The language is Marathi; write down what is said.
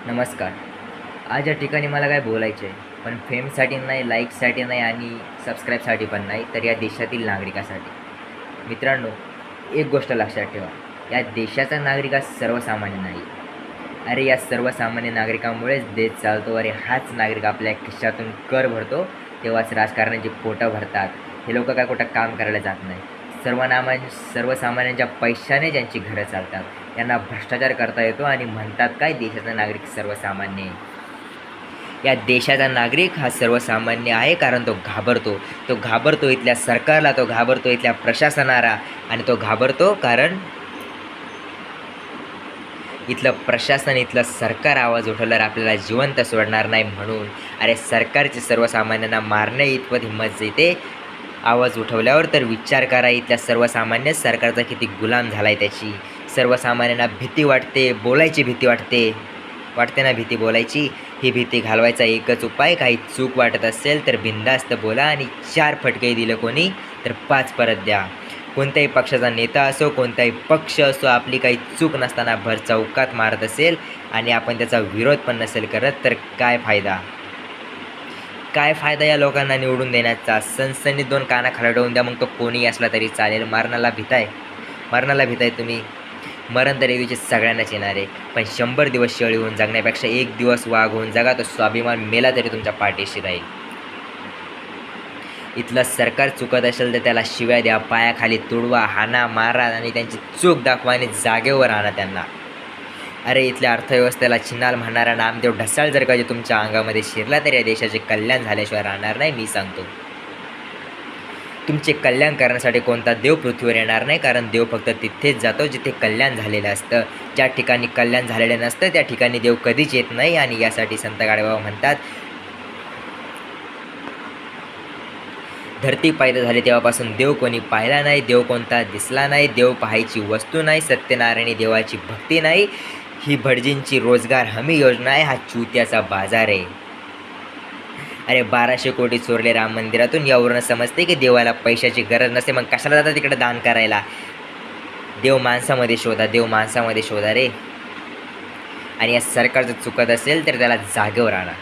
नमस्कार. आज या ठिकाणी मला काय बोलायचं आहे, पण फेमसाठी नाही, लाईकसाठी नाही आणि सबस्क्राईबसाठी पण नाही, तर या देशातील नागरिकासाठी. मित्रांनो, एक गोष्ट लक्षात ठेवा, या देशाचा नागरिक हा सर्वसामान्य नाही. अरे, या सर्वसामान्य नागरिकामुळेच देश चालतो. अरे, हाच नागरिक आपल्या खिशातून कर भरतो, तेव्हाच राजकारणाची पोटं भरतात. हे लोकं काय कुठं काम करायला जात नाही. सर्वसामान्यांच्या पैशाने ज्यांची घरं चालतात, त्यांना भ्रष्टाचार करता येतो आणि म्हणतात काय देशाचा नागरिक सर्वसामान्य आहे. या देशाचा नागरिक हा सर्वसामान्य आहे कारण तो घाबरतो इथल्या सरकारला, तो घाबरतो इथल्या प्रशासनाला आणि तो घाबरतो कारण इथलं प्रशासन, इथलं सरकार आवाज उठवल्यावर आपल्याला जिवंत सोडणार नाही म्हणून. अरे, सरकारची सर्वसामान्यांना मारणे इतपत हिंमत येते आवाज उठवल्यावर, तर विचार करा इथल्या सर्वसामान्य सरकारचा किती गुलाम झाला आहे त्याची. सर्वसामान्यांना भीती वाटते, बोलायची भीती वाटते ना भीती बोलायची. ही भीती घालवायचा एकच उपाय, काही चूक वाटत असेल तर बिनधास्त बोला आणि 4 फटके दिलं कोणी तर 5 परत द्या. कोणत्याही पक्षाचा नेता असो, कोणताही पक्ष असो, आपली काही चूक नसताना भर चौकात मारत असेल आणि आपण त्याचा विरोध पण नसेल करत, तर काय फायदा? काय फायदा या लोकांना निवडून देण्याचा? सनसनीत 2 काना खरडवून द्या, मग तो कोणीही असला तरी चालेल. मरणाला भीताय तुम्ही. मरण तर एक सगळ्यांनाच येणार आहे, पण 100 दिवस शेळी होऊन जगण्यापेक्षा 1 दिवस वाघ होऊन जगा. तो स्वाभिमान मेला तरी तुमच्या पाठीशी राहील. इथलं सरकार चुकत असेल तर त्याला शिव्या द्या, पायाखाली तुडवा, हाना, मारा आणि त्यांची चूक दाखवा आणि जागेवर आणा त्यांना. अरे, इथल्या अर्थव्यवस्थेला छिनाल म्हणणारा नामदेव ढसाळ जर कधी तुमच्या अंगामध्ये शिरला तर या देशाचे कल्याण झाल्याशिवाय राहणार नाही, मी सांगतो. तुमचे कल्याण करण्यासाठी कोणता देव पृथ्वीवर येणार नाही, कारण देव फक्त तिथेच जातो जिथे कल्याण झालेलं असतं. ज्या ठिकाणी कल्याण झालेलं नसतं त्या ठिकाणी देव कधीच येत नाही. आणि यासाठी संत गाडगेबाबा म्हणतात, धरती पैदा झाली तेव्हापासून देव कोणी पाहिला नाही, देव कोणता दिसला नाही, देव पाहायची वस्तू नाही, सत्यनारायणी देवाची भक्ती नाही. ही भटजींची रोजगार हमी योजना आहे, हा चुत्याचा बाजार आहे. अरे, 1200 कोटी चोरले राम मंदिरातून, यावरून समजते की देवाला पैशाची गरज नसते. मग कशाला जाता तिकडे दान करायला? देव माणसामध्ये शोधा रे. आणि या सरकारचं चुकत असेल तर त्याला जागेवर आणा.